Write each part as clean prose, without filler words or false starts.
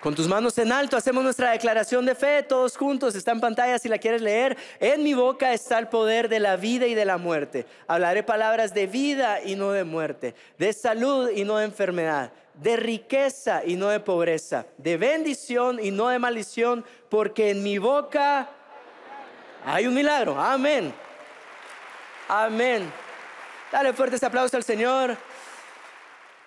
Con tus manos en alto hacemos nuestra declaración de fe, todos juntos, está en pantalla si la quieres leer. En mi boca está el poder de la vida y de la muerte. Hablaré palabras de vida y no de muerte, de salud y no de enfermedad, de riqueza y no de pobreza, de bendición y no de maldición, porque en mi boca hay un milagro. Amén. Amén. Dale fuertes aplausos al Señor.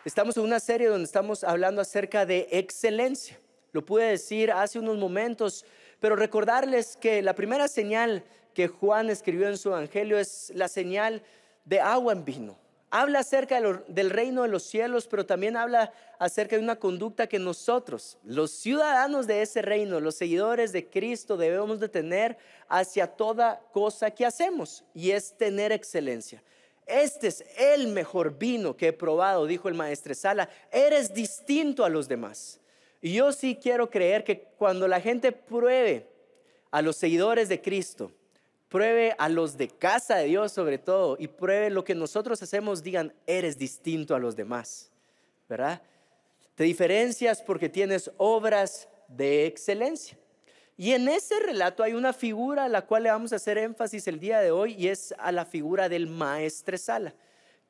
Estamos en una serie donde estamos hablando acerca de excelencia. Lo pude decir hace unos momentos, pero recordarles que la primera señal que Juan escribió en su evangelio es la señal de agua en vino. Habla acerca del reino de los cielos, pero también habla acerca de una conducta que nosotros, los ciudadanos de ese reino, los seguidores de Cristo, debemos de tener hacia toda cosa que hacemos, y es tener excelencia. Este es el mejor vino que he probado, dijo el maestresala. Eres distinto a los demás. Y yo sí quiero creer que cuando la gente pruebe a los seguidores de Cristo, pruebe a los de casa de Dios sobre todo, y pruebe lo que nosotros hacemos, digan, eres distinto a los demás, ¿verdad? Te diferencias porque tienes obras de excelencia. Y en ese relato hay una figura a la cual le vamos a hacer énfasis el día de hoy, y es a la figura del maestresala.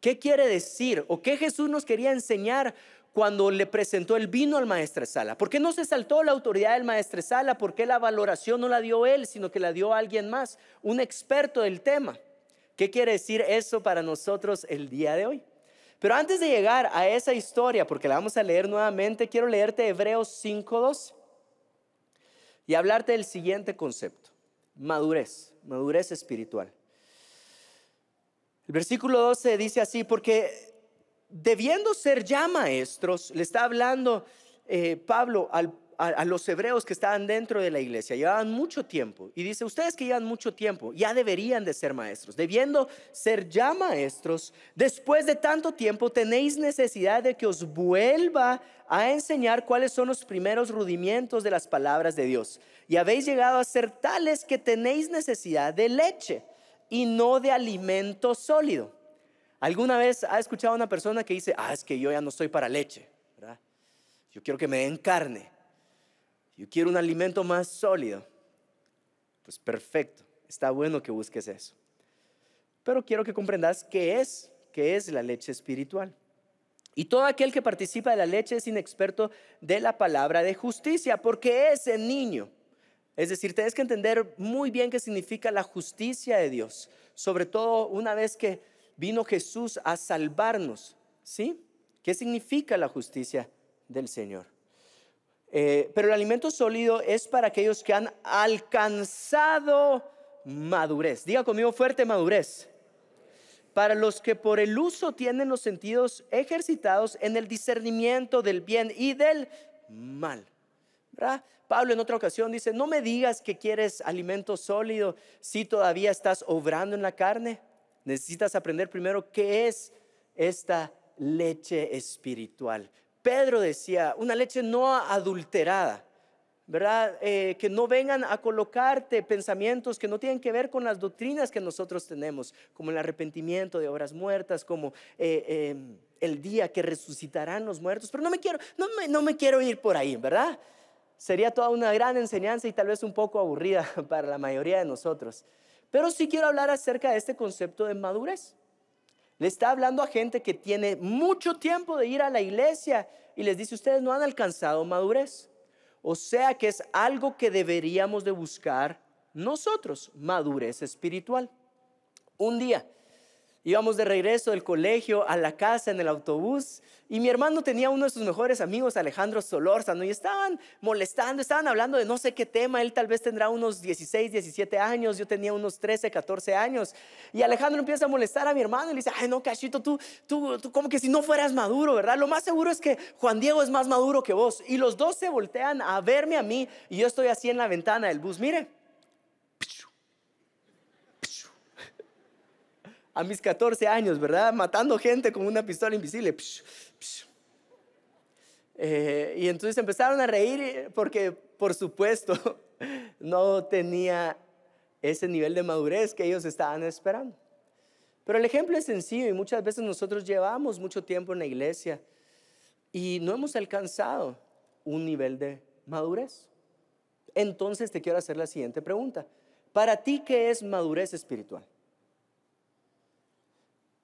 ¿Qué quiere decir o qué Jesús nos quería enseñar cuando le presentó el vino al maestresala? ¿Por qué no se saltó la autoridad del maestresala? ¿Por qué la valoración no la dio él, sino que la dio alguien más, un experto del tema? ¿Qué quiere decir eso para nosotros el día de hoy? Pero antes de llegar a esa historia, porque la vamos a leer nuevamente, quiero leerte Hebreos 5:12 y hablarte del siguiente concepto: madurez espiritual. El versículo 12 dice así: porque debiendo ser ya maestros, le está hablando Pablo a los hebreos que estaban dentro de la iglesia, llevaban mucho tiempo, y dice, ustedes que llevan mucho tiempo ya deberían de ser maestros, debiendo ser ya maestros, después de tanto tiempo tenéis necesidad de que os vuelva a enseñar cuáles son los primeros rudimentos de las palabras de Dios, y habéis llegado a ser tales que tenéis necesidad de leche y no de alimento sólido. ¿Alguna vez ha escuchado a una persona que dice, es que yo ya no estoy para leche, ¿verdad? Yo quiero que me den carne, yo quiero un alimento más sólido? Pues perfecto, está bueno que busques eso. Pero quiero que comprendas qué es la leche espiritual. Y todo aquel que participa de la leche es inexperto de la palabra de justicia, porque es el niño. Es decir, tienes que entender muy bien qué significa la justicia de Dios, sobre todo una vez que vino Jesús a salvarnos, ¿sí? ¿Qué significa la justicia del Señor? Pero el alimento sólido es para aquellos que han alcanzado madurez. Diga conmigo fuerte: madurez. Para los que por el uso tienen los sentidos ejercitados en el discernimiento del bien y del mal, ¿verdad? Pablo en otra ocasión dice, no me digas que quieres alimento sólido si todavía estás obrando en la carne. Necesitas aprender primero qué es esta leche espiritual. Pedro decía, una leche no adulterada, ¿verdad? Que no vengan a colocarte pensamientos que no tienen que ver con las doctrinas que nosotros tenemos, como el arrepentimiento de obras muertas, como el día que resucitarán los muertos. Pero no me quiero ir por ahí, ¿verdad? Sería toda una gran enseñanza y tal vez un poco aburrida para la mayoría de nosotros. Pero sí quiero hablar acerca de este concepto de madurez. Le está hablando a gente que tiene mucho tiempo de ir a la iglesia y les dice, ustedes no han alcanzado madurez. O sea que es algo que deberíamos de buscar nosotros, madurez espiritual. Un día íbamos de regreso del colegio a la casa en el autobús y mi hermano tenía uno de sus mejores amigos, Alejandro Solórzano, y estaban molestando, estaban hablando de no sé qué tema. Él tal vez tendrá unos 16, 17 años, yo tenía unos 13, 14 años, y Alejandro empieza a molestar a mi hermano y le dice, no, Cachito, tú como que si no fueras maduro, ¿verdad? Lo más seguro es que Juan Diego es más maduro que vos. Y los dos se voltean a verme a mí y yo estoy así en la ventana del bus, mire, a mis 14 años, ¿verdad? Matando gente con una pistola invisible. Y entonces empezaron a reír porque, por supuesto, no tenía ese nivel de madurez que ellos estaban esperando. Pero el ejemplo es sencillo y muchas veces nosotros llevamos mucho tiempo en la iglesia y no hemos alcanzado un nivel de madurez. Entonces te quiero hacer la siguiente pregunta. Para ti, ¿qué es madurez espiritual?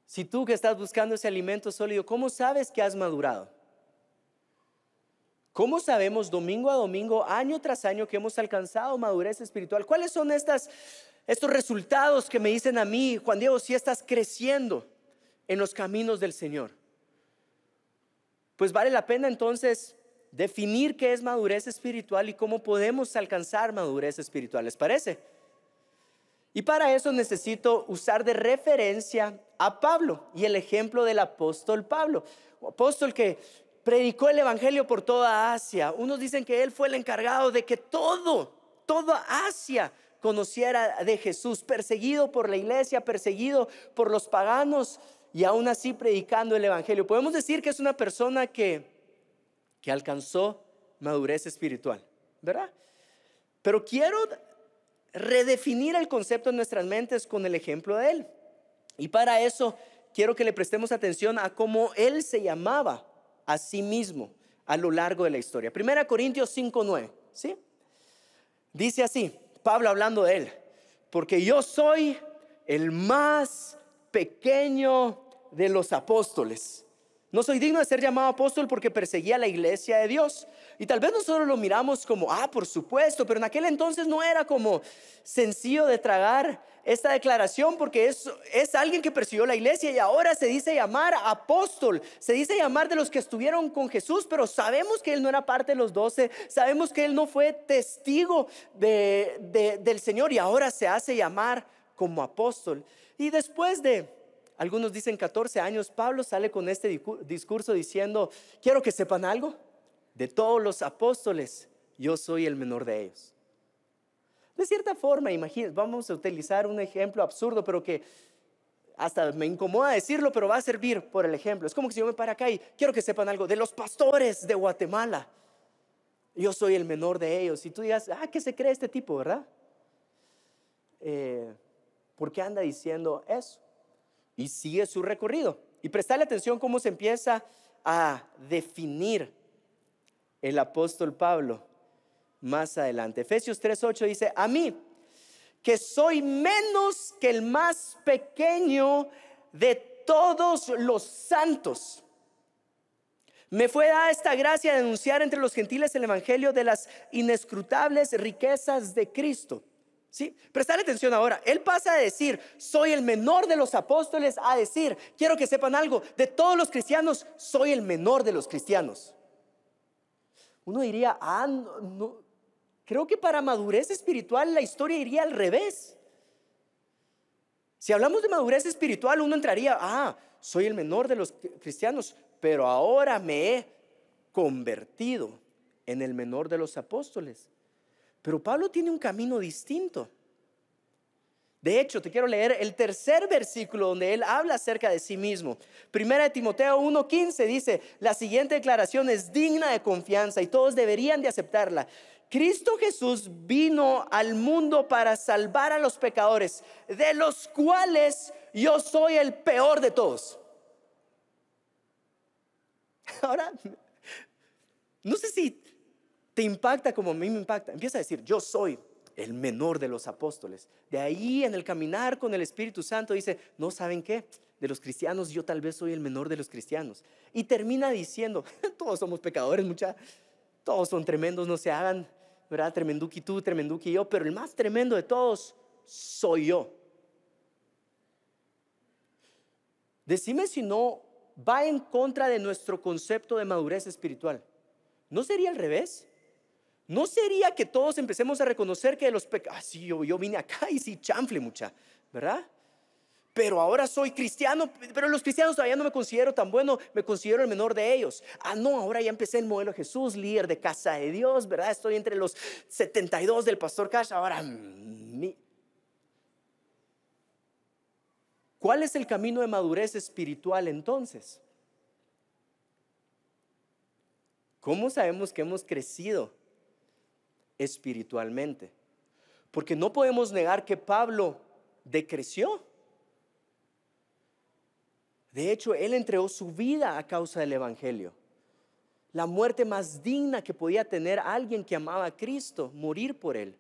Si tú que estás buscando ese alimento sólido, ¿cómo sabes que has madurado? ¿Cómo sabemos domingo a domingo, año tras año, que hemos alcanzado madurez espiritual? ¿Cuáles son estos resultados que me dicen a mí, Juan Diego, si estás creciendo en los caminos del Señor? Pues vale la pena entonces definir qué es madurez espiritual y cómo podemos alcanzar madurez espiritual. ¿Les parece? Y para eso necesito usar de referencia a Pablo y el ejemplo del apóstol Pablo, apóstol que predicó el evangelio por toda Asia. Unos dicen que él fue el encargado de que toda Asia conociera de Jesús, perseguido por la iglesia, perseguido por los paganos, y aún así predicando el evangelio. Podemos decir que es una persona que alcanzó madurez espiritual, ¿verdad? Pero quiero redefinir el concepto en nuestras mentes con el ejemplo de él. Y para eso quiero que le prestemos atención a cómo él se llamaba a sí mismo a lo largo de la historia. 1 Corintios 5:9, ¿sí? Dice así, Pablo hablando de él: porque yo soy el más pequeño de los apóstoles. No soy digno de ser llamado apóstol porque perseguía la iglesia de Dios. Y tal vez nosotros lo miramos como, por supuesto, pero en aquel entonces no era como sencillo de tragar esta declaración, porque es alguien que persiguió la iglesia y ahora se dice llamar apóstol, se dice llamar de los que estuvieron con Jesús, pero sabemos que él no era parte de los 12, sabemos que él no fue testigo del Señor y ahora se hace llamar como apóstol. Y después de, algunos dicen 14 años, Pablo sale con este discurso diciendo: quiero que sepan algo, de todos los apóstoles yo soy el menor de ellos. De cierta forma, imagínense, vamos a utilizar un ejemplo absurdo, pero que hasta me incomoda decirlo, pero va a servir por el ejemplo. Es como que si yo me paro acá y quiero que sepan algo, de los pastores de Guatemala yo soy el menor de ellos. Y tú digas, ¿qué se cree este tipo, verdad? ¿Por qué anda diciendo eso? Y sigue su recorrido. Y prestarle atención cómo se empieza a definir el apóstol Pablo más adelante. Efesios 3:8 dice: a mí, que soy menos que el más pequeño de todos los santos, me fue dada esta gracia de anunciar entre los gentiles el evangelio de las inescrutables riquezas de Cristo. ¿Sí? Prestad atención ahora. Él pasa a decir soy el menor de los apóstoles a decir, quiero que sepan algo, de todos los cristianos soy el menor de los cristianos. Uno diría, no, creo que para madurez espiritual la historia iría al revés. Si hablamos de madurez espiritual, uno entraría, soy el menor de los cristianos, pero ahora me he convertido en el menor de los apóstoles. Pero Pablo tiene un camino distinto. De hecho, te quiero leer el tercer versículo donde él habla acerca de sí mismo. 1 Timoteo 1:15 dice: la siguiente declaración es digna de confianza y todos deberían de aceptarla. Cristo Jesús vino al mundo para salvar a los pecadores, de los cuales yo soy el peor de todos. Ahora, no sé si te impacta como a mí me impacta. Empieza a decir, yo soy el menor de los apóstoles. De ahí en el caminar con el Espíritu Santo dice, no, ¿saben qué? De los cristianos yo tal vez soy el menor de los cristianos. Y termina diciendo, todos somos pecadores, todos son tremendos, no se hagan, ¿verdad? Tremenduki tú, tremenduki yo, pero el más tremendo de todos soy yo. Decime si no va en contra de nuestro concepto de madurez espiritual. ¿No sería al revés? ¿No sería que todos empecemos a reconocer que de los pecados, sí, yo vine acá y sí, chanfle mucha, ¿verdad? Pero ahora soy cristiano, pero los cristianos todavía no me considero tan bueno, me considero el menor de ellos. No, ahora ya empecé el modelo de Jesús, líder de casa de Dios, ¿verdad? Estoy entre los 72 del pastor Cash, ahora ¿cuál es el camino de madurez espiritual entonces? ¿Cómo sabemos que hemos crecido espiritualmente? Porque no podemos negar que Pablo decreció. De hecho, él entregó su vida a causa del evangelio. La muerte más digna que podía tener alguien que amaba a Cristo, morir por Él.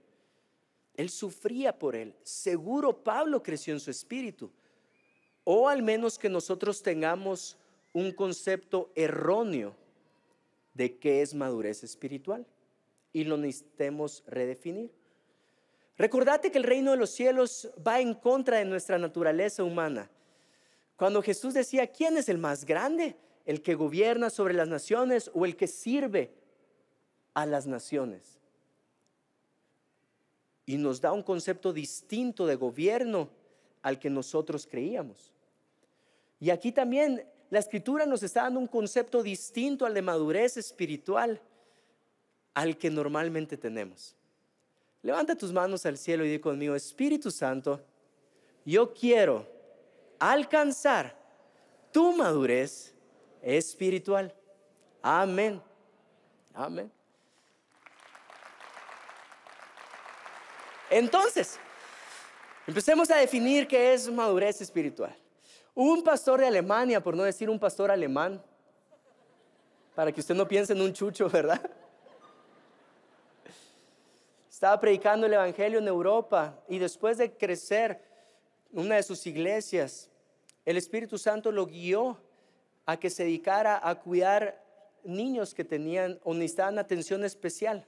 Él sufría por Él. Seguro Pablo creció en su espíritu. O al menos que nosotros tengamos un concepto erróneo de qué es madurez espiritual y lo necesitemos redefinir. Recordate que el reino de los cielos va en contra de nuestra naturaleza humana. Cuando Jesús decía, ¿quién es el más grande? ¿El que gobierna sobre las naciones o el que sirve a las naciones? Y nos da un concepto distinto de gobierno al que nosotros creíamos. Y aquí también la Escritura nos está dando un concepto distinto al de madurez espiritual al que normalmente tenemos. Levanta tus manos al cielo y di conmigo, Espíritu Santo, yo quiero alcanzar tu madurez espiritual. Amén. Amén. Entonces, empecemos a definir qué es madurez espiritual. Un pastor de Alemania, por no decir un pastor alemán, para que usted no piense en un chucho, ¿verdad? Estaba predicando el evangelio en Europa y después de crecer en una de sus iglesias, el Espíritu Santo lo guió a que se dedicara a cuidar niños que tenían o necesitaban atención especial,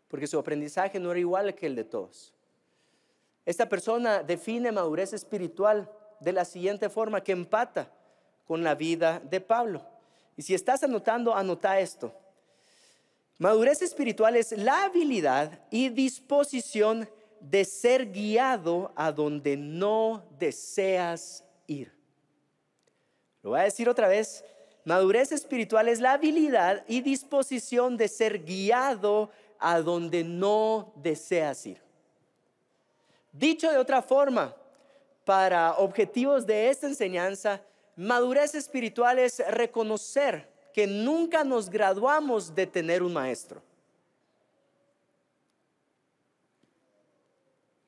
porque su aprendizaje no era igual que el de todos. Esta persona define madurez espiritual de la siguiente forma, que empata con la vida de Pablo. Y si estás anotando, anota esto. Madurez espiritual es la habilidad y disposición de ser guiado a donde no deseas ir. Lo voy a decir otra vez. Madurez espiritual es la habilidad y disposición de ser guiado a donde no deseas ir. Dicho de otra forma, para objetivos de esta enseñanza, madurez espiritual es reconocer que nunca nos graduamos de tener un maestro.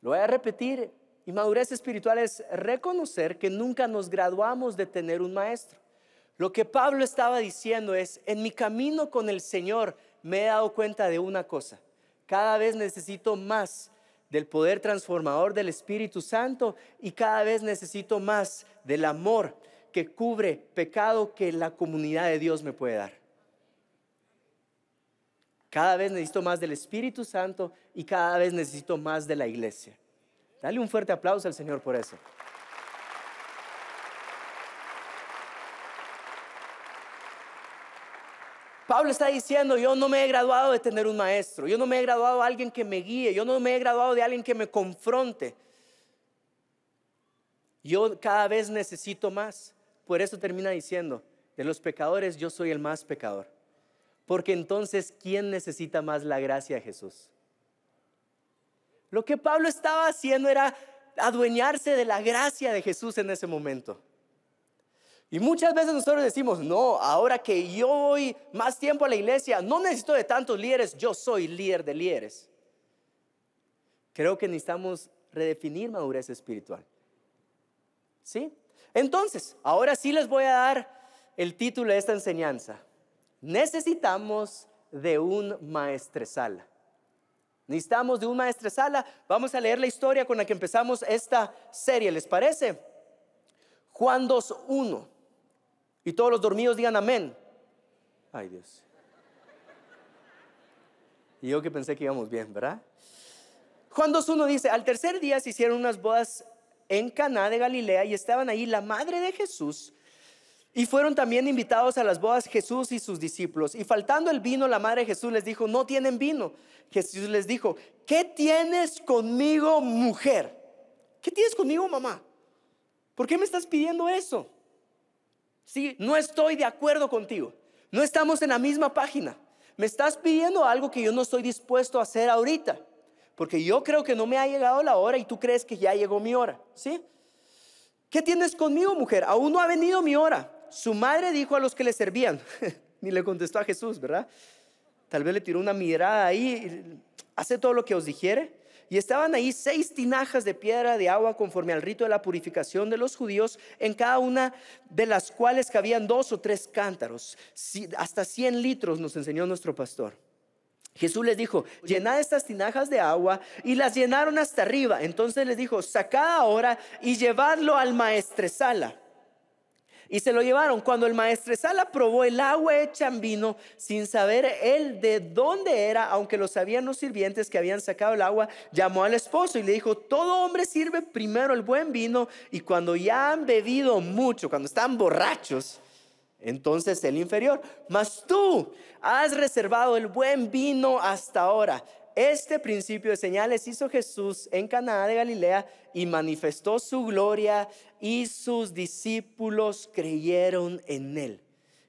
Lo voy a repetir. Y madurez espiritual es reconocer que nunca nos graduamos de tener un maestro. Lo que Pablo estaba diciendo es, en mi camino con el Señor me he dado cuenta de una cosa. Cada vez necesito más del poder transformador del Espíritu Santo y cada vez necesito más del amor que cubre pecado que la comunidad de Dios me puede dar. Cada vez necesito más del Espíritu Santo y cada vez necesito más de la iglesia. Dale un fuerte aplauso al Señor por eso. Pablo está diciendo, yo no me he graduado de tener un maestro, yo no me he graduado de alguien que me guíe, yo no me he graduado de alguien que me confronte. Yo cada vez necesito más. Por eso termina diciendo, de los pecadores yo soy el más pecador. Porque entonces, ¿quién necesita más la gracia de Jesús? Lo que Pablo estaba haciendo era adueñarse de la gracia de Jesús en ese momento. Y muchas veces nosotros decimos, no, ahora que yo voy más tiempo a la iglesia, no necesito de tantos líderes, yo soy líder de líderes. Creo que necesitamos redefinir madurez espiritual. ¿Sí? Entonces, ahora sí les voy a dar el título de esta enseñanza. Necesitamos de un maestresala. Necesitamos de un maestresala. Vamos a leer la historia con la que empezamos esta serie, ¿les parece? Juan 2:1. Y todos los dormidos digan amén. Ay, Dios. Y yo que pensé que íbamos bien, ¿verdad? Juan 2:1 dice, al tercer día se hicieron unas bodas en Caná de Galilea y estaban ahí la madre de Jesús y fueron también invitados a las bodas Jesús y sus discípulos. Y faltando el vino, la madre de Jesús les dijo, no tienen vino. Jesús les dijo, ¿qué tienes conmigo, mujer? ¿Qué tienes conmigo, mamá? ¿Por qué me estás pidiendo eso? Sí, no estoy de acuerdo contigo. No estamos en la misma página. Me estás pidiendo algo que yo no estoy dispuesto a hacer ahorita. Porque yo creo que no me ha llegado la hora y tú crees que ya llegó mi hora. ¿Sí? ¿Qué tienes conmigo, mujer? Aún no ha venido mi hora. Su madre dijo a los que le servían. Ni le contestó a Jesús, ¿verdad? Tal vez le tiró una mirada ahí. Hace todo lo que os dijere. Y estaban ahí 6 tinajas de piedra de agua conforme al rito de la purificación de los judíos, en cada una de las cuales cabían 2 o 3 cántaros, hasta 100 litros, nos enseñó nuestro pastor. Jesús les dijo: llenad estas tinajas de agua, y las llenaron hasta arriba. Entonces les dijo: sacad ahora y llevadlo al maestresala. Y se lo llevaron. Cuando el maestresala probó el agua hecha en vino, sin saber él de dónde era, aunque lo sabían los sirvientes que habían sacado el agua, llamó al esposo y le dijo: todo hombre sirve primero el buen vino, y cuando ya han bebido mucho, cuando están borrachos, entonces el inferior. Mas tú has reservado el buen vino hasta ahora. Este principio de señales hizo Jesús en Caná de Galilea y manifestó su gloria, y sus discípulos creyeron en él.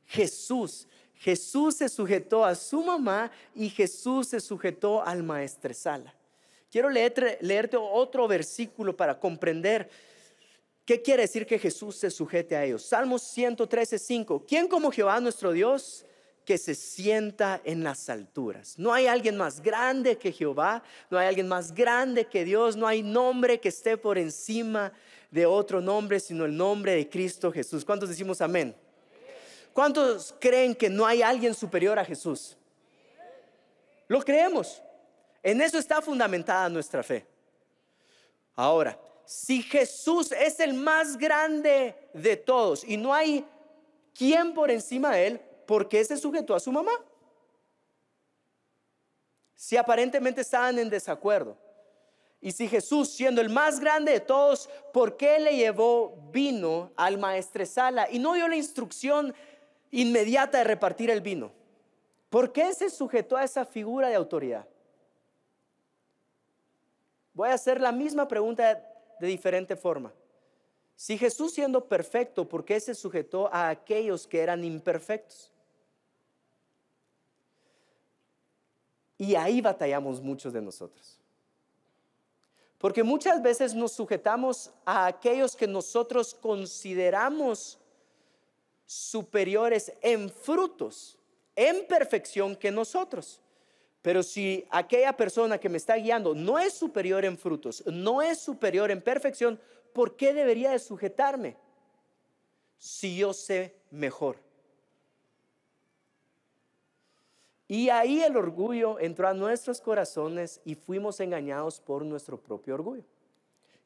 Jesús se sujetó a su mamá, y Jesús se sujetó al maestresala. Quiero leerte otro versículo para comprender qué quiere decir que Jesús se sujete a ellos. Salmos 113:5. ¿Quién como Jehová nuestro Dios, que se sienta en las alturas? No hay alguien más grande que Jehová, no hay alguien más grande que Dios, no hay nombre que esté por encima de otro nombre sino el nombre de Cristo Jesús. ¿Cuántos decimos amén? ¿Cuántos creen que no hay alguien superior a Jesús? Lo creemos. En eso está fundamentada nuestra fe. Ahora, si Jesús es el más grande de todos y no hay quien por encima de él, ¿por qué se sujetó a su mamá? Si aparentemente estaban en desacuerdo. Y si Jesús, siendo el más grande de todos, ¿por qué le llevó vino al maestresala y no dio la instrucción inmediata de repartir el vino? ¿Por qué se sujetó a esa figura de autoridad? Voy a hacer la misma pregunta de diferente forma. Si Jesús, siendo perfecto, ¿por qué se sujetó a aquellos que eran imperfectos? Y ahí batallamos muchos de nosotros, porque muchas veces nos sujetamos a aquellos que nosotros consideramos superiores en frutos, en perfección que nosotros. Pero si aquella persona que me está guiando no es superior en frutos, no es superior en perfección, ¿por qué debería de sujetarme si yo sé mejor? Y ahí el orgullo entró a nuestros corazones y fuimos engañados por nuestro propio orgullo.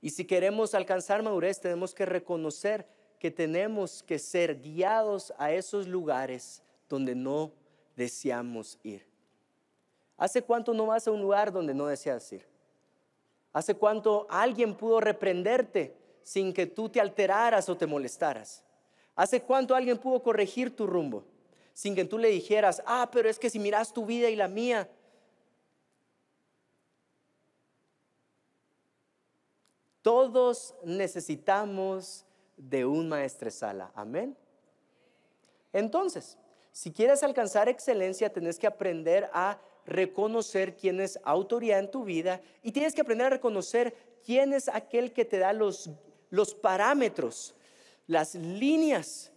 Y si queremos alcanzar madurez, tenemos que reconocer que tenemos que ser guiados a esos lugares donde no deseamos ir. ¿Hace cuánto no vas a un lugar donde no deseas ir? ¿Hace cuánto alguien pudo reprenderte sin que tú te alteraras o te molestaras? ¿Hace cuánto alguien pudo corregir tu rumbo sin que tú le dijeras: pero es que si miras tu vida y la mía? Todos necesitamos de un maestresala. Amén. Entonces, si quieres alcanzar excelencia, tienes que aprender a reconocer quién es autoridad en tu vida, y tienes que aprender a reconocer quién es aquel que te da los parámetros, las líneas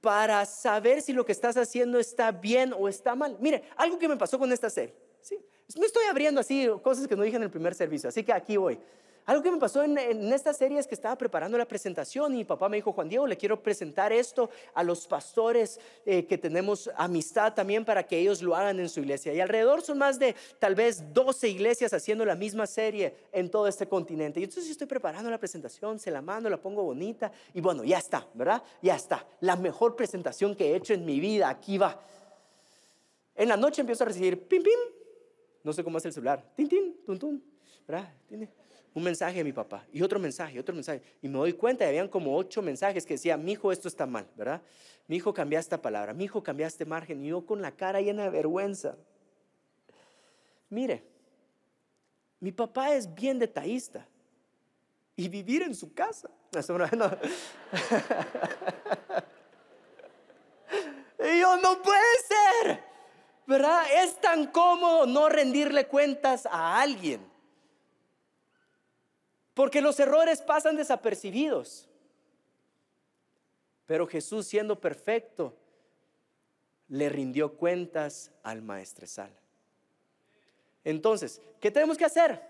para saber si lo que estás haciendo está bien o está mal. Mire, algo que me pasó con esta serie, ¿sí? Me estoy abriendo así cosas que no dije en el primer servicio, así que aquí voy. Algo que me pasó en esta serie es que estaba preparando la presentación y mi papá me dijo: Juan Diego, le quiero presentar esto a los pastores que tenemos amistad también, para que ellos lo hagan en su iglesia. Y alrededor son más de tal vez 12 iglesias haciendo la misma serie en todo este continente. Y entonces yo estoy preparando la presentación, se la mando, la pongo bonita y bueno, ya está, ¿verdad? Ya está, la mejor presentación que he hecho en mi vida, aquí va. En la noche empiezo a recibir pim, pim, no sé cómo es el celular, tin, tin, tun, tun, ¿verdad? Un mensaje de mi papá y otro mensaje, y me doy cuenta que habían como 8 mensajes que decían: mi hijo, esto está mal, ¿verdad? Mi hijo, cambia esta palabra, mi hijo, cambia este margen. Y yo con la cara llena de vergüenza. Mire, mi papá es bien detallista, y vivir en su casa, no. Y yo: no puede ser, ¿verdad? Es tan cómodo no rendirle cuentas a alguien, porque los errores pasan desapercibidos. Pero Jesús, siendo perfecto, le rindió cuentas al maestresala. Entonces, ¿qué tenemos que hacer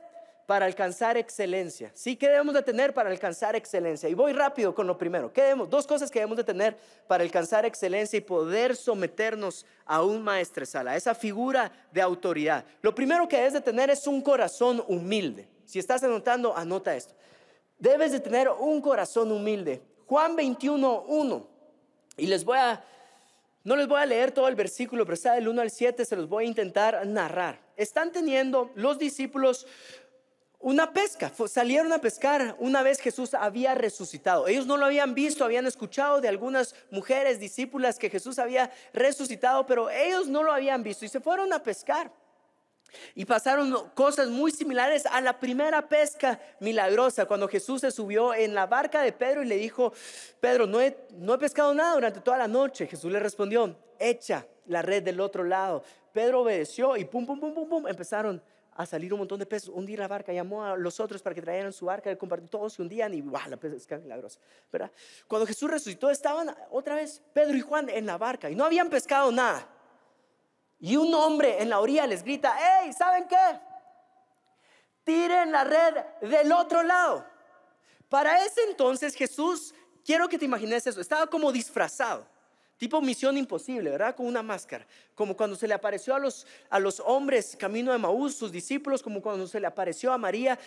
para alcanzar excelencia? Sí, ¿qué debemos de tener para alcanzar excelencia? Y voy rápido con lo primero. Dos cosas que debemos de tener para alcanzar excelencia y poder someternos a un maestresala, esa figura de autoridad. Lo primero que debes de tener es un corazón humilde. Si estás anotando, anota esto. Debes de tener un corazón humilde. Juan 21:1. Y no les voy a leer todo el versículo, pero está del 1 al 7, se los voy a intentar narrar. Están teniendo los discípulos una pesca, salieron a pescar una vez Jesús había resucitado. Ellos no lo habían visto, habían escuchado de algunas mujeres discípulas que Jesús había resucitado, pero ellos no lo habían visto y se fueron a pescar. Y pasaron cosas muy similares a la primera pesca milagrosa, cuando Jesús se subió en la barca de Pedro y le dijo: Pedro, no he pescado nada durante toda la noche. Jesús le respondió: echa la red del otro lado. Pedro obedeció y pum, pum, pum, pum, pum, empezaron a salir un montón de peces. Hundir la barca, llamó a los otros para que trajeran su barca, todos se hundían y ¡wow! La pesca milagrosa, ¿verdad? Cuando Jesús resucitó, estaban otra vez Pedro y Juan en la barca y no habían pescado nada. Y un hombre en la orilla les grita: ¡hey! ¿Saben qué? Tiren la red del otro lado. Para ese entonces Jesús, quiero que te imagines eso, estaba como disfrazado, tipo Misión Imposible, ¿verdad? Con una máscara, como cuando se le apareció a los hombres camino de Emaús, sus discípulos, como cuando se le apareció a María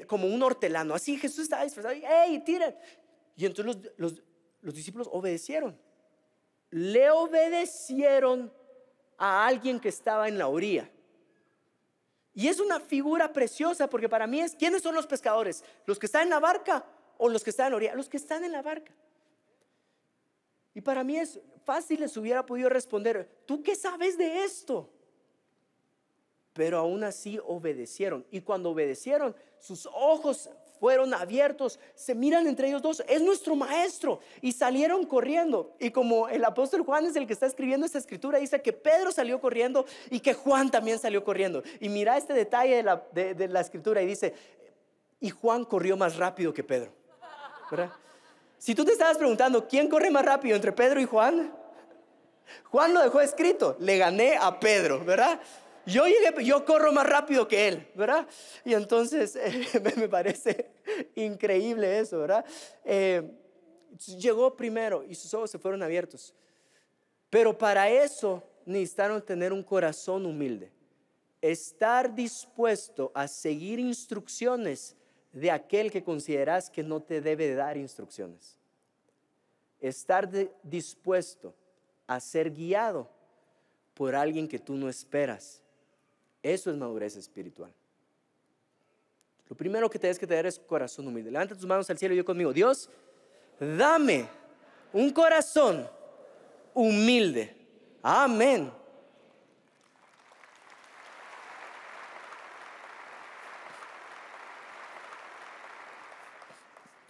como un hortelano. Así Jesús estaba disfrazado. ¡hey! Tiren. Y entonces los discípulos obedecieron. Le obedecieron a alguien que estaba en la orilla. Y es una figura preciosa, porque para mí es: ¿quiénes son los pescadores? ¿Los que están en la barca o los que están en la orilla? Los que están en la barca. Y para mí es fácil, les hubiera podido responder: ¿tú qué sabes de esto? Pero aún así obedecieron. Y cuando obedecieron, sus ojos fueron abiertos, se miran entre ellos dos: es nuestro maestro. Y salieron corriendo. Y como el apóstol Juan es el que está escribiendo esta escritura, dice que Pedro salió corriendo y que Juan también salió corriendo. Y mira este detalle de la escritura, y dice: y Juan corrió más rápido que Pedro, ¿verdad? Si tú te estabas preguntando quién corre más rápido entre Pedro y Juan, Juan lo dejó escrito: le gané a Pedro, ¿verdad? Yo corro más rápido que él, ¿verdad? Y entonces me parece increíble eso, ¿verdad? Llegó primero y sus ojos se fueron abiertos. Pero para eso necesitaron tener un corazón humilde, estar dispuesto a seguir instrucciones de aquel que consideras que no te debe de dar instrucciones. Estar dispuesto a ser guiado por alguien que tú no esperas. Eso es madurez espiritual. Lo primero que tienes que tener es corazón humilde. Levanta tus manos al cielo y yo conmigo: Dios, dame un corazón humilde. Amén.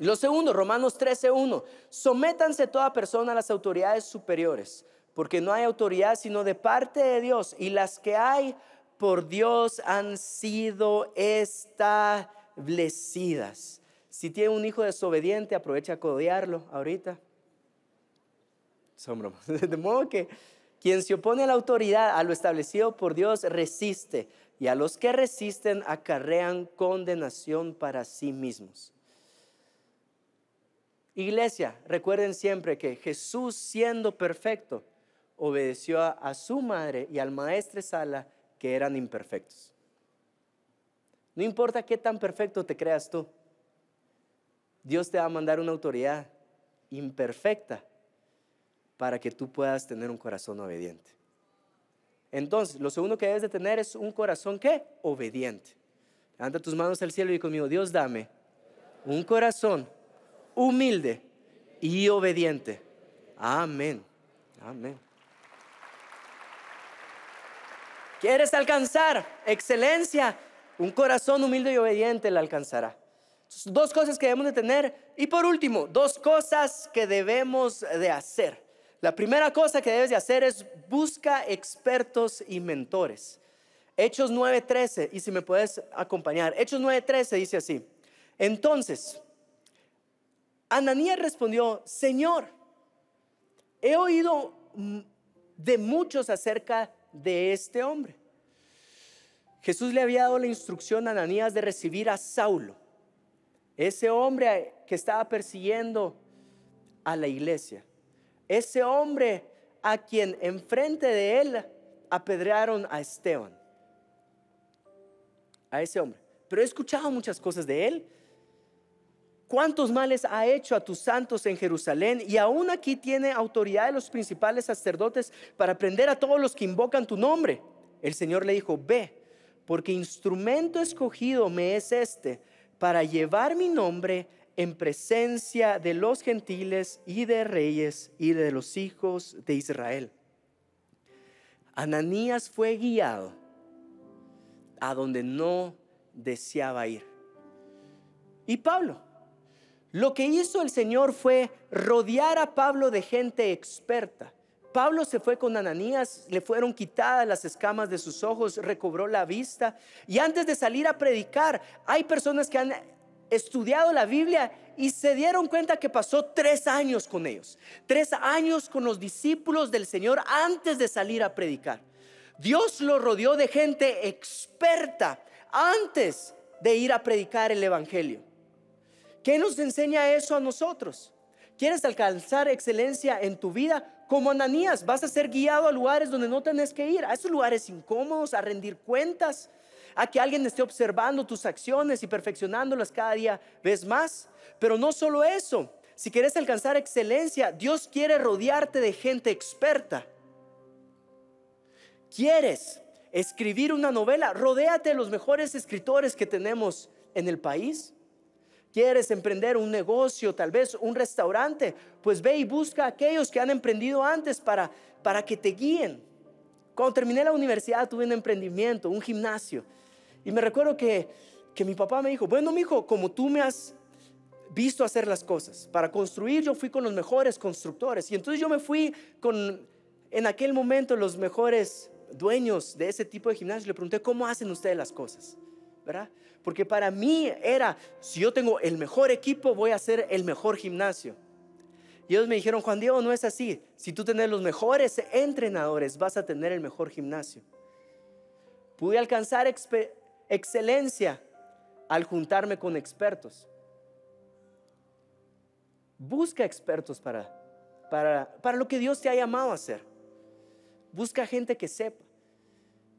Lo segundo, Romanos 13:1. Sométanse toda persona a las autoridades superiores, porque no hay autoridad sino de parte de Dios, y las que hay por Dios han sido establecidas. Si tiene un hijo desobediente, aprovecha a codearlo ahorita. Son bromas. De modo que quien se opone a la autoridad, a lo establecido por Dios, resiste, y a los que resisten acarrean condenación para sí mismos. Iglesia, recuerden siempre que Jesús, siendo perfecto, obedeció a su madre y al maestresala, que eran imperfectos. No importa qué tan perfecto te creas tú, Dios te va a mandar una autoridad imperfecta para que tú puedas tener un corazón obediente. Entonces, lo segundo que debes de tener es un corazón, ¿qué? Obediente. Levanta tus manos al cielo y conmigo: Dios, dame un corazón humilde y obediente. Amén. Amén. ¿Quieres alcanzar excelencia? Un corazón humilde y obediente la alcanzará. Entonces, dos cosas que debemos de tener. Y por último, dos cosas que debemos de hacer. La primera cosa que debes de hacer es: busca expertos y mentores. Hechos 9:13, y si me puedes acompañar. Hechos 9:13 dice así: entonces Ananías respondió: Señor, he oído de muchos acerca de este hombre. Jesús le había dado la instrucción a Ananías de recibir a Saulo, ese hombre que estaba persiguiendo a la iglesia, ese hombre a quien enfrente de él apedrearon a Esteban, a ese hombre. Pero he escuchado muchas cosas de él. ¿Cuántos males ha hecho a tus santos en Jerusalén? Y aún aquí tiene autoridad de los principales sacerdotes para prender a todos los que invocan tu nombre. El Señor le dijo: ve, porque instrumento escogido me es este, para llevar mi nombre en presencia de los gentiles y de reyes y de los hijos de Israel. Ananías fue guiado a donde no deseaba ir. Y Pablo, lo que hizo el Señor fue rodear a Pablo de gente experta. Pablo se fue con Ananías, le fueron quitadas las escamas de sus ojos, recobró la vista, y antes de salir a predicar, hay personas que han estudiado la Biblia y se dieron cuenta que pasó 3 años con ellos, 3 años con los discípulos del Señor antes de salir a predicar. Dios lo rodeó de gente experta antes de ir a predicar el evangelio. ¿Qué nos enseña eso a nosotros? ¿Quieres alcanzar excelencia en tu vida? Como Ananías, vas a ser guiado a lugares donde no tenés que ir, a esos lugares incómodos, a rendir cuentas, a que alguien esté observando tus acciones y perfeccionándolas cada día ves más. Pero no solo eso, si quieres alcanzar excelencia, Dios quiere rodearte de gente experta. ¿Quieres escribir una novela? Rodéate de los mejores escritores que tenemos en el país. ¿Quieres emprender un negocio, tal vez un restaurante? Pues ve y busca a aquellos que han emprendido antes para que te guíen. Cuando terminé la universidad tuve un emprendimiento, un gimnasio. Y me recuerdo que mi papá me dijo: bueno, mijo, como tú me has visto hacer las cosas, para construir yo fui con los mejores constructores. Y entonces yo me fui con, en aquel momento, los mejores dueños de ese tipo de gimnasio. Le pregunté: ¿cómo hacen ustedes las cosas? ¿Verdad? Porque para mí era, si yo tengo el mejor equipo, voy a hacer el mejor gimnasio. Y ellos me dijeron: Juan Diego, no es así. Si tú tienes los mejores entrenadores, vas a tener el mejor gimnasio. Pude alcanzar excelencia al juntarme con expertos. Busca expertos para lo que Dios te ha llamado a hacer. Busca gente que sepa.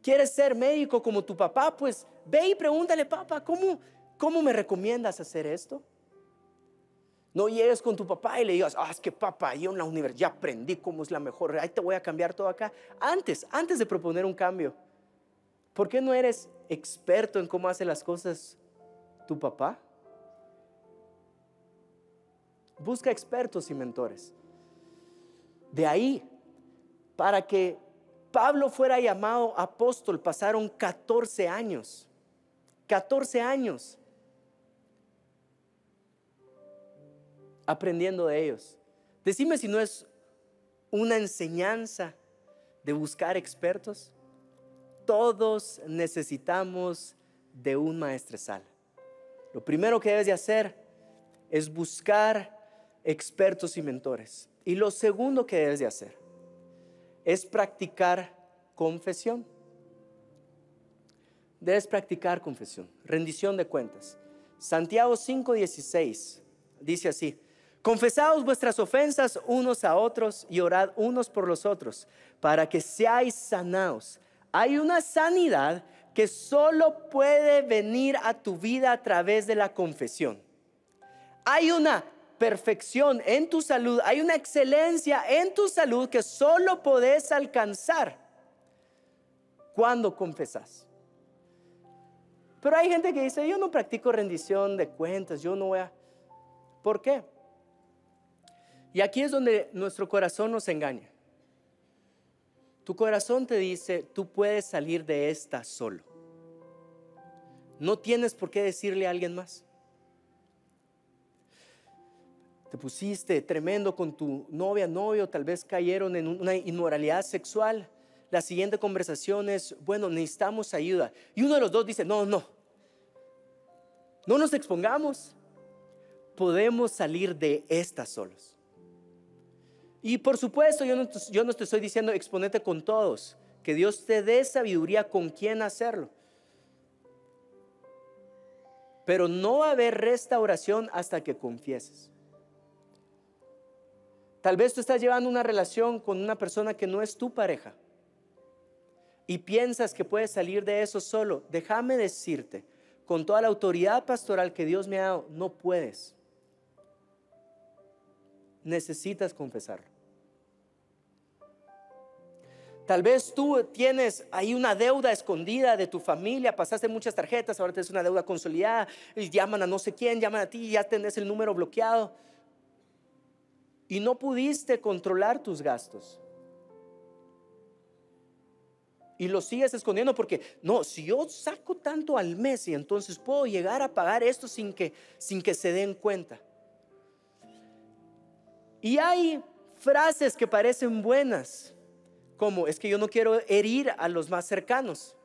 ¿Quieres ser médico como tu papá? Pues ve y pregúntale: papá, ¿cómo me recomiendas hacer esto? No llegues con tu papá y le digas: es que papá, yo en la universidad ya aprendí cómo es la mejor, ahí te voy a cambiar todo acá. Antes de proponer un cambio, ¿por qué no eres experto en cómo hace las cosas tu papá? Busca expertos y mentores. De ahí, para que Pablo fuera llamado apóstol, pasaron 14 años. 14 años aprendiendo de ellos. Decime si no es una enseñanza de buscar expertos. Todos necesitamos de un maestresala. Lo primero que debes de hacer es buscar expertos y mentores. Y lo segundo que debes de hacer es practicar confesión. Debes practicar confesión, rendición de cuentas. Santiago 5:16 dice así: confesaos vuestras ofensas unos a otros y orad unos por los otros, para que seáis sanados. Hay una sanidad que solo puede venir a tu vida a través de la confesión. Hay una perfección en tu salud, hay una excelencia en tu salud que solo podés alcanzar cuando confesás. Pero hay gente que dice: yo no practico rendición de cuentas, yo no voy a... ¿Por qué? Y aquí es donde nuestro corazón nos engaña. Tu corazón te dice: tú puedes salir de esta solo. No tienes por qué decirle a alguien más. Te pusiste tremendo con tu novia, novio, tal vez cayeron en una inmoralidad sexual. La siguiente conversación es: bueno, necesitamos ayuda. Y uno de los dos dice: no nos expongamos. Podemos salir de esta solos. Y por supuesto, yo no te estoy diciendo exponete con todos. Que Dios te dé sabiduría con quién hacerlo. pero no va a haber restauración hasta que confieses. Tal vez tú estás llevando una relación con una persona que no es tu pareja y piensas que puedes salir de eso solo. Déjame decirte, con toda la autoridad pastoral que Dios me ha dado, no puedes. Necesitas confesarlo. Tal vez tú tienes ahí una deuda escondida de tu familia, pasaste muchas tarjetas, ahora tienes una deuda consolidada, y llaman a no sé quién, llaman a ti y ya tenés el número bloqueado. Y no pudiste controlar tus gastos. Y lo sigues escondiendo porque, no, si yo saco tanto al mes y entonces puedo llegar a pagar esto sin que se den cuenta. Y hay frases que parecen buenas, como es que yo no quiero herir a los más cercanos.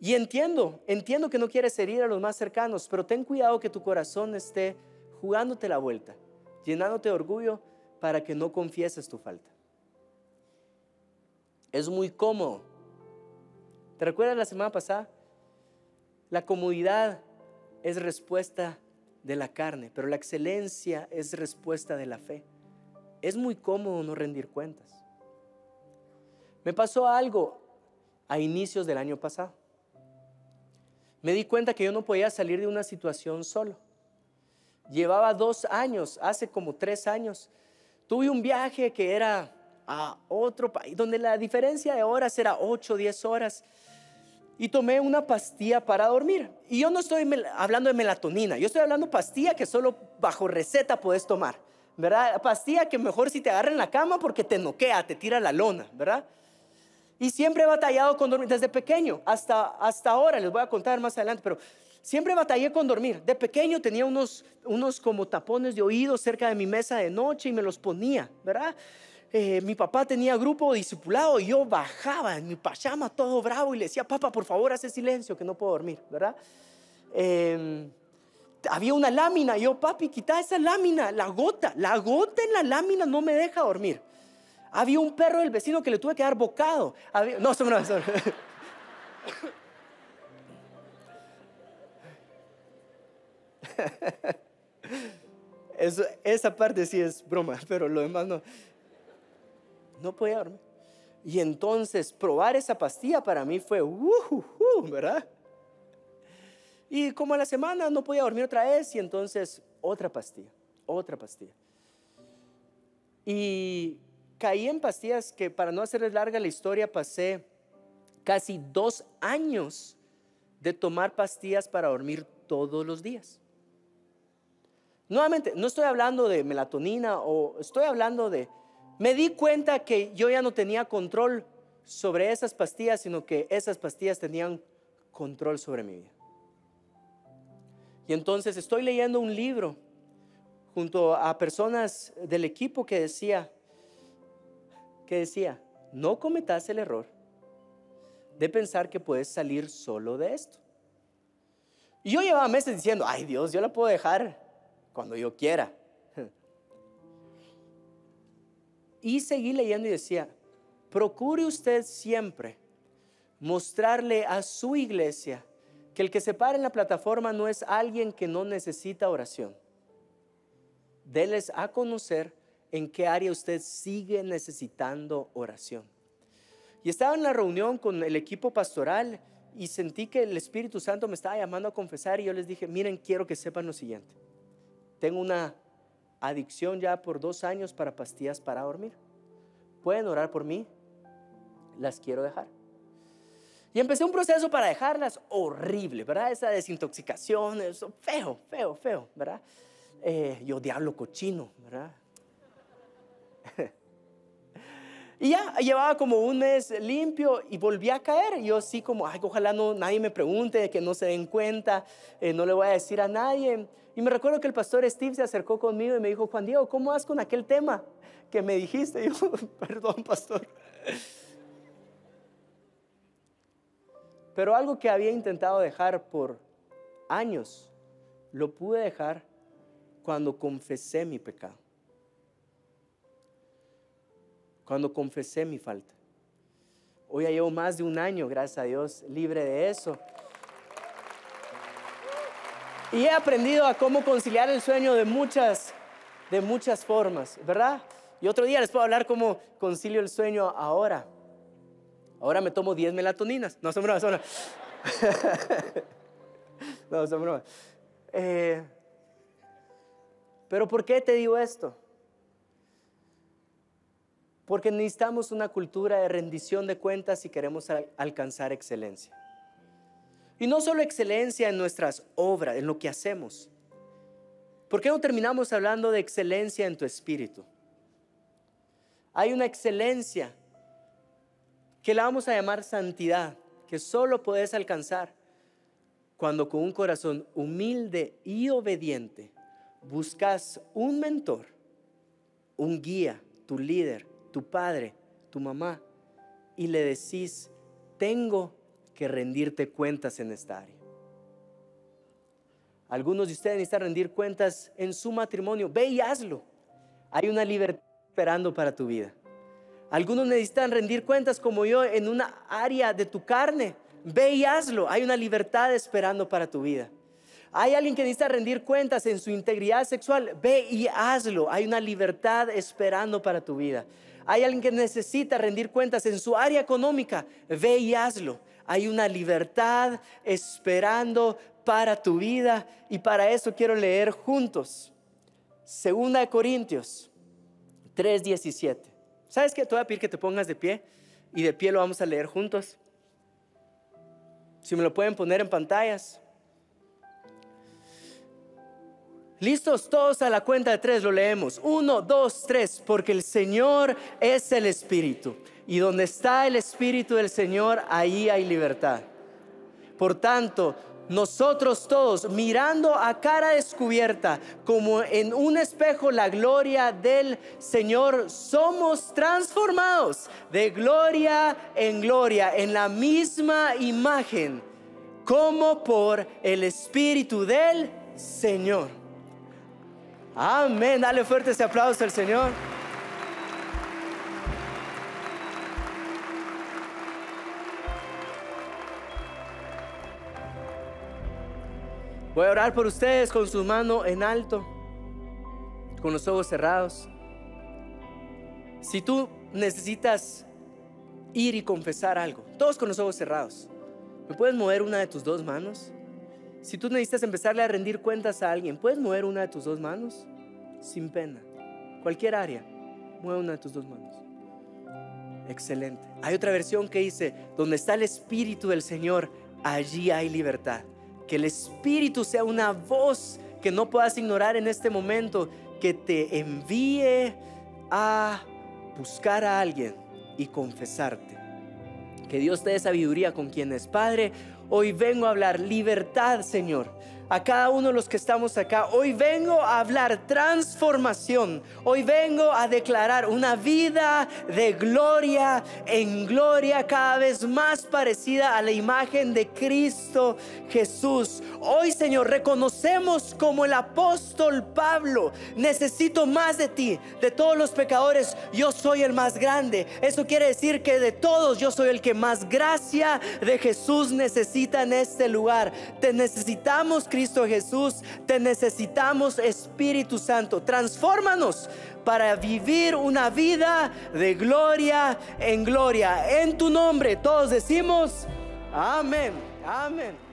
Y entiendo que no quieres herir a los más cercanos, pero ten cuidado que tu corazón esté jugándote la vuelta, llenándote de orgullo para que no confieses tu falta. Es muy cómodo. ¿Te recuerdas la semana pasada? La comodidad es respuesta de la carne, pero la excelencia es respuesta de la fe. Es muy cómodo no rendir cuentas. Me pasó algo a inicios del año pasado. Me di cuenta que yo no podía salir de una situación solo. Llevaba 2 años, hace como 3 años, tuve un viaje que era a otro país, donde la diferencia de horas era 8 o 10 horas. Y tomé una pastilla para dormir. Y yo no estoy hablando de melatonina, yo estoy hablando de pastilla que solo bajo receta puedes tomar, ¿verdad? Pastilla que mejor si te agarra en la cama porque te noquea, te tira la lona, ¿verdad? Y siempre he batallado con dormir, desde pequeño hasta ahora, les voy a contar más adelante, pero siempre batallé con dormir. De pequeño tenía unos como tapones de oído cerca de mi mesa de noche y me los ponía, ¿verdad? Mi papá tenía grupo discipulado y yo bajaba en mi pijama todo bravo y le decía, papá, por favor, hace silencio que no puedo dormir, ¿verdad? Había una lámina y yo, papi, quita esa lámina, la gota en la lámina no me deja dormir. Había un perro del vecino que le tuve que dar bocado. No. Esa parte sí es broma, pero lo demás no podía dormir. Y entonces probar esa pastilla para mí fue ¿verdad? Y como a la semana no podía dormir otra vez y entonces otra pastilla. Y caí en pastillas que, para no hacerles larga la historia, pasé casi 2 años de tomar pastillas para dormir todos los días. Nuevamente, no estoy hablando de melatonina estoy hablando me di cuenta que yo ya no tenía control sobre esas pastillas, sino que esas pastillas tenían control sobre mi vida. Y entonces estoy leyendo un libro junto a personas del equipo que decía, no cometas el error de pensar que puedes salir solo de esto. Y yo llevaba meses diciendo, ay Dios, yo la puedo dejar cuando yo quiera. Y seguí leyendo y decía, procure usted siempre mostrarle a su iglesia que el que se para en la plataforma no es alguien que no necesita oración. Déles a conocer en qué área usted sigue necesitando oración. Y estaba en la reunión con el equipo pastoral y sentí que el Espíritu Santo me estaba llamando a confesar y yo les dije, miren, quiero que sepan lo siguiente. Tengo una adicción ya por 2 años para pastillas para dormir. Pueden orar por mí, las quiero dejar. Y empecé un proceso para dejarlas horrible, ¿verdad? Esa desintoxicación, eso feo, ¿verdad? Yo diablo cochino, ¿verdad? Y ya llevaba como 1 mes limpio y volví a caer. Y yo así como, ay, ojalá nadie me pregunte, que no se den cuenta, no le voy a decir a nadie. Y me recuerdo que el pastor Steve se acercó conmigo y me dijo, Juan Diego, ¿cómo vas con aquel tema que me dijiste? Y yo, perdón, pastor. Pero algo que había intentado dejar por años, lo pude dejar cuando confesé mi pecado. Cuando confesé mi falta. Hoy ya llevo más de 1 año, gracias a Dios, libre de eso. Y he aprendido a cómo conciliar el sueño de muchas formas, ¿verdad? Y otro día les puedo hablar cómo concilio el sueño ahora. Ahora me tomo 10 melatoninas. No, son bromas, son bromas. No, son bromas. Pero ¿por qué te digo esto? Porque necesitamos una cultura de rendición de cuentas si queremos alcanzar excelencia. Y no solo excelencia en nuestras obras, en lo que hacemos. ¿Por qué no terminamos hablando de excelencia en tu espíritu? Hay una excelencia que la vamos a llamar santidad, que solo puedes alcanzar cuando con un corazón humilde y obediente buscas un mentor, un guía, tu líder, tu padre, tu mamá, y le decís: tengo que rendirte cuentas en esta área. Algunos de ustedes necesitan rendir cuentas en su matrimonio. Ve y hazlo. Hay una libertad esperando para tu vida. Algunos necesitan rendir cuentas como yo en una área de tu carne. Ve y hazlo. Hay una libertad esperando para tu vida. Hay alguien que necesita rendir cuentas en su integridad sexual. Ve y hazlo. Hay una libertad esperando para tu vida. Hay alguien que necesita rendir cuentas en su área económica. Ve y hazlo. Hay una libertad esperando para tu vida, y para eso quiero leer juntos 2 Corintios 3:17. ¿Sabes qué? Te voy a pedir que te pongas de pie, y de pie lo vamos a leer juntos. Si me lo pueden poner en pantallas. ¿Listos? Todos a la cuenta de 3 lo leemos. 1, 2, 3. Porque el Señor es el Espíritu, y donde está el Espíritu del Señor, ahí hay libertad. Por tanto, nosotros todos, mirando a cara descubierta, como en un espejo la gloria del Señor, somos transformados de gloria en la misma imagen, como por el Espíritu del Señor. Amén. Dale fuerte ese aplauso al Señor. Voy a orar por ustedes con su mano en alto, con los ojos cerrados. Si tú necesitas ir y confesar algo, todos con los ojos cerrados, ¿me puedes mover una de tus dos manos? Si tú necesitas empezarle a rendir cuentas a alguien, ¿puedes mover una de tus dos manos? Sin pena, cualquier área, mueve una de tus dos manos. Excelente. Hay otra versión que dice: donde está el Espíritu del Señor, allí hay libertad. Que el Espíritu sea una voz que no puedas ignorar en este momento, que te envíe a buscar a alguien y confesarte. Que Dios te dé sabiduría con quien es. Padre, hoy vengo a hablar libertad, Señor, a cada uno de los que estamos acá. Hoy vengo a hablar transformación. Hoy vengo a declarar una vida de gloria en gloria, cada vez más parecida a la imagen de Cristo Jesús. Hoy, Señor, reconocemos como el apóstol Pablo: necesito más de ti. De todos los pecadores, yo soy el más grande. Eso quiere decir que de todos, yo soy el que más gracia de Jesús necesita en este lugar. Te necesitamos, Cristo Jesús, te necesitamos, Espíritu Santo. Transfórmanos para vivir una vida de gloria en gloria. En tu nombre todos decimos amén, amén.